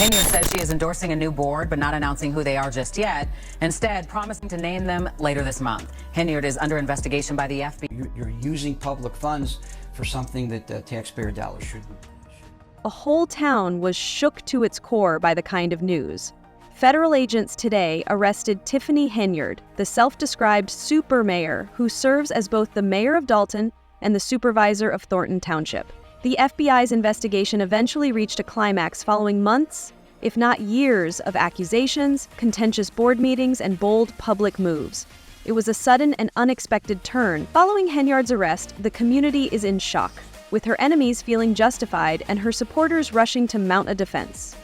Henyard says she is endorsing a new board, but not announcing who they are just yet. Instead, promising to name them later this month. Henyard is under investigation by the FBI. You're using public funds for something that taxpayer dollars shouldn't. A whole town was shook to its core by the kind of news. Federal agents today arrested Tiffany Henyard, the self-described super mayor who serves as both the mayor of Dalton and the supervisor of Thornton Township. The FBI's investigation eventually reached a climax following months, if not years, of accusations, contentious board meetings, and bold public moves. It was a sudden and unexpected turn. Following Henyard's arrest, the community is in shock, with her enemies feeling justified and her supporters rushing to mount a defense.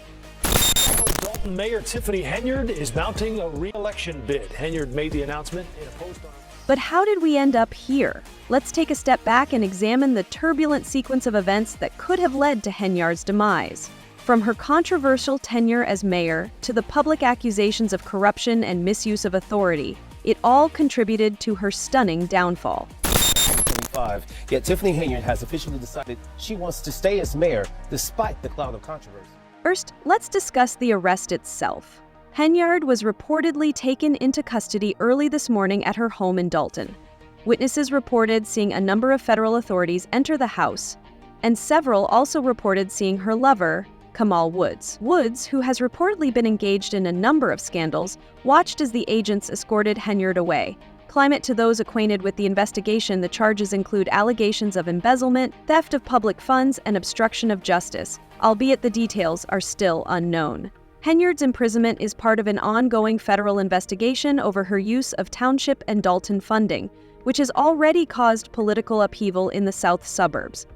Dalton Mayor Tiffany Henyard is mounting a re-election bid. Henyard made the announcement in a post on... But how did we end up here? Let's take a step back and examine the turbulent sequence of events that could have led to Henyard's demise. From her controversial tenure as mayor to the public accusations of corruption and misuse of authority, it all contributed to her stunning downfall. Yet Tiffany Henyard has officially decided she wants to stay as mayor despite the cloud of controversy. First, let's discuss the arrest itself. Henyard was reportedly taken into custody early this morning at her home in Dalton. Witnesses reported seeing a number of federal authorities enter the house, and several also reported seeing her lover, Kamal Woods. Woods, who has reportedly been engaged in a number of scandals, watched as the agents escorted Henyard away. Climate to those acquainted with the investigation, the charges include allegations of embezzlement, theft of public funds, and obstruction of justice, albeit the details are still unknown. Henyard's imprisonment is part of an ongoing federal investigation over her use of township and Dalton funding, which has already caused political upheaval in the south suburbs.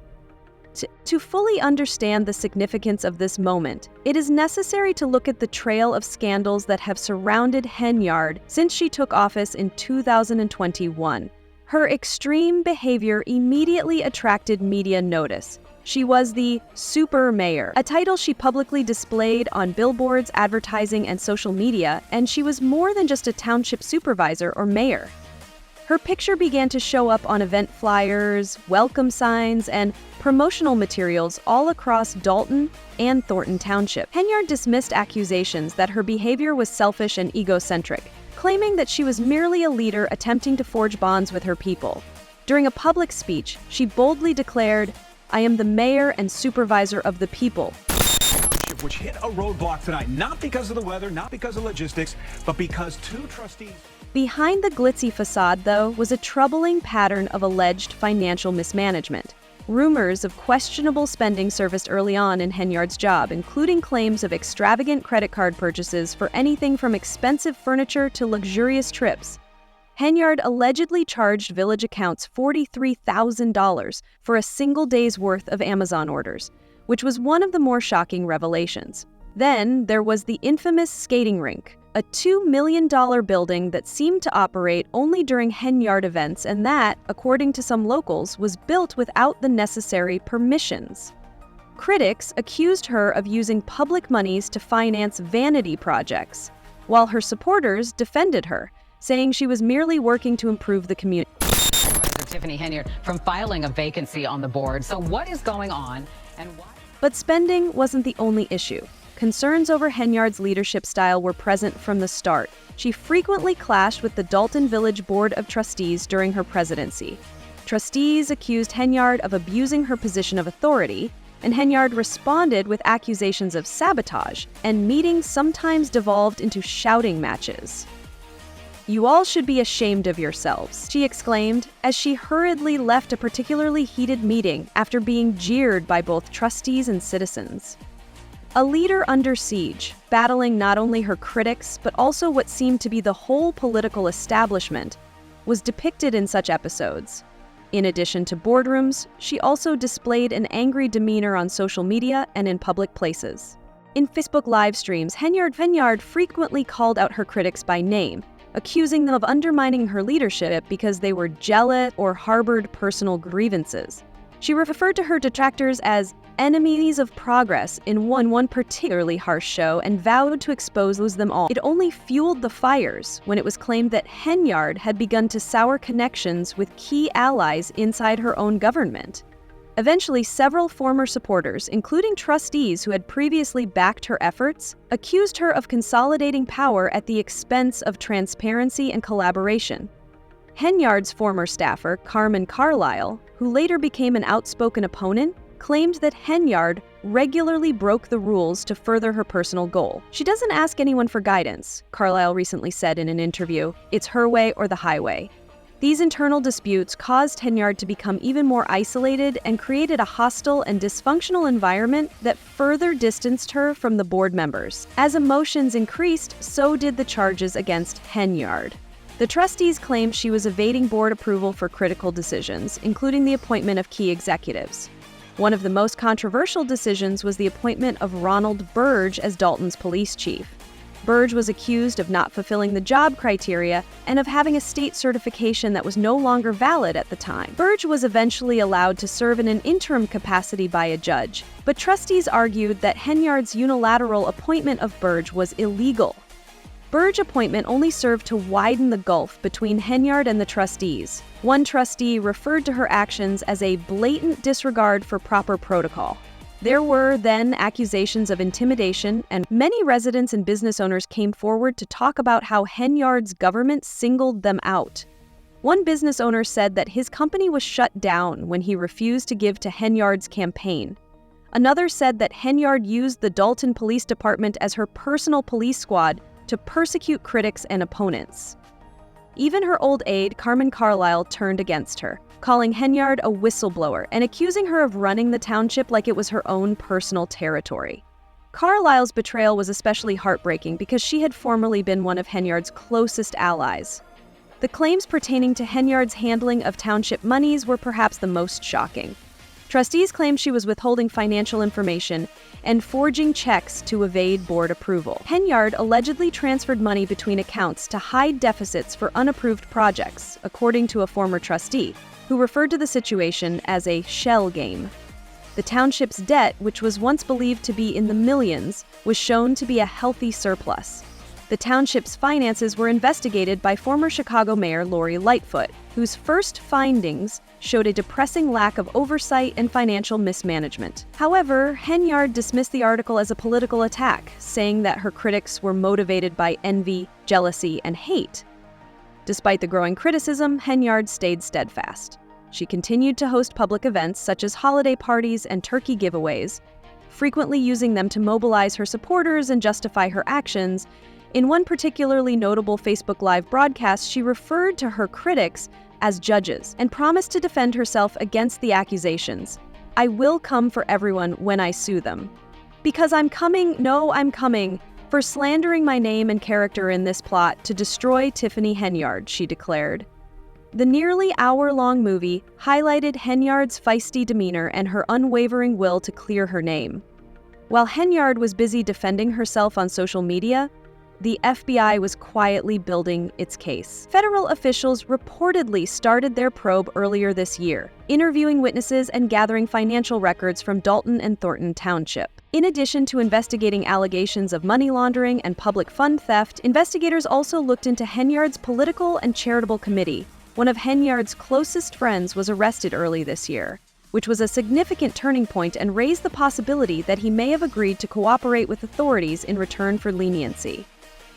To fully understand the significance of this moment, it is necessary to look at the trail of scandals that have surrounded Henyard since she took office in 2021. Her extreme behavior immediately attracted media notice. She was the super mayor, a title she publicly displayed on billboards, advertising, and social media, and she was more than just a township supervisor or mayor. Her picture began to show up on event flyers, welcome signs, and promotional materials all across Dalton and Thornton Township. Henyard dismissed accusations that her behavior was selfish and egocentric, claiming that she was merely a leader attempting to forge bonds with her people. During a public speech, she boldly declared, "I am the mayor and supervisor of the people," which hit a roadblock tonight, not because of the weather, not because of logistics, but because two trustees... Behind the glitzy facade, though, was a troubling pattern of alleged financial mismanagement. Rumors of questionable spending surfaced early on in Henyard's job, including claims of extravagant credit card purchases for anything from expensive furniture to luxurious trips. Henyard allegedly charged village accounts $43,000 for a single day's worth of Amazon orders, which was one of the more shocking revelations. Then there was the infamous skating rink, a $2 million building that seemed to operate only during Henyard events and that, according to some locals, was built without the necessary permissions. Critics accused her of using public monies to finance vanity projects, while her supporters defended her, saying she was merely working to improve the community. Tiffany Henyard from filing a vacancy on the board. So what is going on and why? But spending wasn't the only issue. Concerns over Henyard's leadership style were present from the start. She frequently clashed with the Dalton Village Board of Trustees during her presidency. Trustees accused Henyard of abusing her position of authority, and Henyard responded with accusations of sabotage, and meetings sometimes devolved into shouting matches. "You all should be ashamed of yourselves," she exclaimed, as she hurriedly left a particularly heated meeting after being jeered by both trustees and citizens. A leader under siege, battling not only her critics but also what seemed to be the whole political establishment, was depicted in such episodes. In addition to boardrooms, she also displayed an angry demeanor on social media and in public places. In Facebook live streams, Henyard frequently called out her critics by name, accusing them of undermining her leadership because they were jealous or harbored personal grievances. She referred to her detractors as enemies of progress in one particularly harsh show and vowed to expose them all. It only fueled the fires when it was claimed that Henyard had begun to sour connections with key allies inside her own government. Eventually, several former supporters, including trustees who had previously backed her efforts, accused her of consolidating power at the expense of transparency and collaboration. Henyard's former staffer, Carmen Carlisle, who later became an outspoken opponent, claimed that Henyard regularly broke the rules to further her personal goal. She doesn't ask anyone for guidance, Carlisle recently said in an interview. It's her way or the highway. These internal disputes caused Henyard to become even more isolated and created a hostile and dysfunctional environment that further distanced her from the board members. As emotions increased, so did the charges against Henyard. The trustees claimed she was evading board approval for critical decisions, including the appointment of key executives. One of the most controversial decisions was the appointment of Ronald Burge as Dalton's police chief. Burge was accused of not fulfilling the job criteria and of having a state certification that was no longer valid at the time. Burge was eventually allowed to serve in an interim capacity by a judge, but trustees argued that Henyard's unilateral appointment of Burge was illegal. Burge appointment only served to widen the gulf between Henyard and the trustees. One trustee referred to her actions as a blatant disregard for proper protocol. There were then accusations of intimidation, and many residents and business owners came forward to talk about how Henyard's government singled them out. One business owner said that his company was shut down when he refused to give to Henyard's campaign. Another said that Henyard used the Dalton Police Department as her personal police squad to persecute critics and opponents. Even her old aide, Carmen Carlisle, turned against her, calling Henyard a whistleblower and accusing her of running the township like it was her own personal territory. Carlisle's betrayal was especially heartbreaking because she had formerly been one of Henyard's closest allies. The claims pertaining to Henyard's handling of township monies were perhaps the most shocking. Trustees claimed she was withholding financial information and forging checks to evade board approval. Henyard allegedly transferred money between accounts to hide deficits for unapproved projects, according to a former trustee, who referred to the situation as a shell game. The township's debt, which was once believed to be in the millions, was shown to be a healthy surplus. The township's finances were investigated by former Chicago Mayor Lori Lightfoot, whose first findings showed a depressing lack of oversight and financial mismanagement. However, Henyard dismissed the article as a political attack, saying that her critics were motivated by envy, jealousy, and hate. Despite the growing criticism, Henyard stayed steadfast. She continued to host public events such as holiday parties and turkey giveaways, frequently using them to mobilize her supporters and justify her actions. In one particularly notable Facebook Live broadcast, she referred to her critics as judges and promised to defend herself against the accusations. "I will come for everyone when I sue them. Because I'm coming, I'm coming, for slandering my name and character in this plot to destroy Tiffany Henyard," she declared. The nearly hour-long movie highlighted Henyard's feisty demeanor and her unwavering will to clear her name. While Henyard was busy defending herself on social media, the FBI was quietly building its case. Federal officials reportedly started their probe earlier this year, interviewing witnesses and gathering financial records from Dalton and Thornton Township. In addition to investigating allegations of money laundering and public fund theft, investigators also looked into Henyard's political and charitable committee. One of Henyard's closest friends was arrested early this year, which was a significant turning point and raised the possibility that he may have agreed to cooperate with authorities in return for leniency.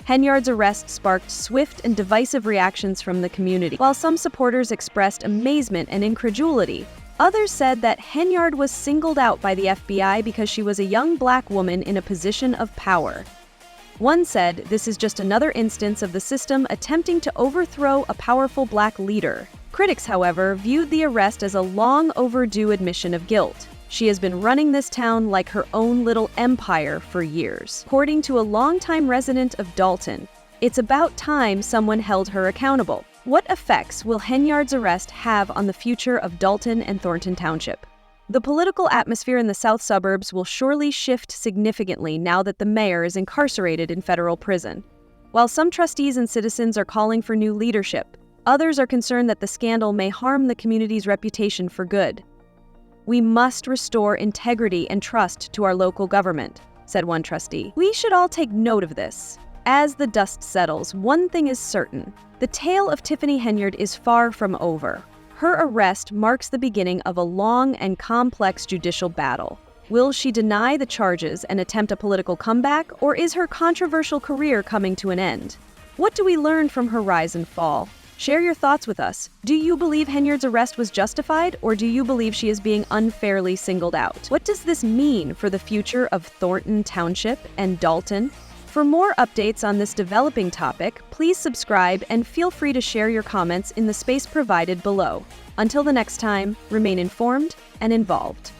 Henyard's arrest sparked swift and divisive reactions from the community. While some supporters expressed amazement and incredulity, others said that Henyard was singled out by the FBI because she was a young black woman in a position of power. One said, "This is just another instance of the system attempting to overthrow a powerful black leader." Critics, however, viewed the arrest as a long overdue admission of guilt. She has been running this town like her own little empire for years. According to a longtime resident of Dalton, it's about time someone held her accountable. What effects will Henyard's arrest have on the future of Dalton and Thornton Township? The political atmosphere in the south suburbs will surely shift significantly now that the mayor is incarcerated in federal prison. While some trustees and citizens are calling for new leadership, others are concerned that the scandal may harm the community's reputation for good. "We must restore integrity and trust to our local government," said one trustee. "We should all take note of this. As the dust settles, one thing is certain. The tale of Tiffany Henyard is far from over. Her arrest marks the beginning of a long and complex judicial battle. Will she deny the charges and attempt a political comeback, or is her controversial career coming to an end? What do we learn from her rise and fall? Share your thoughts with us. Do you believe Henyard's arrest was justified, or do you believe she is being unfairly singled out? What does this mean for the future of Thornton Township and Dalton? For more updates on this developing topic, please subscribe and feel free to share your comments in the space provided below. Until the next time, remain informed and involved.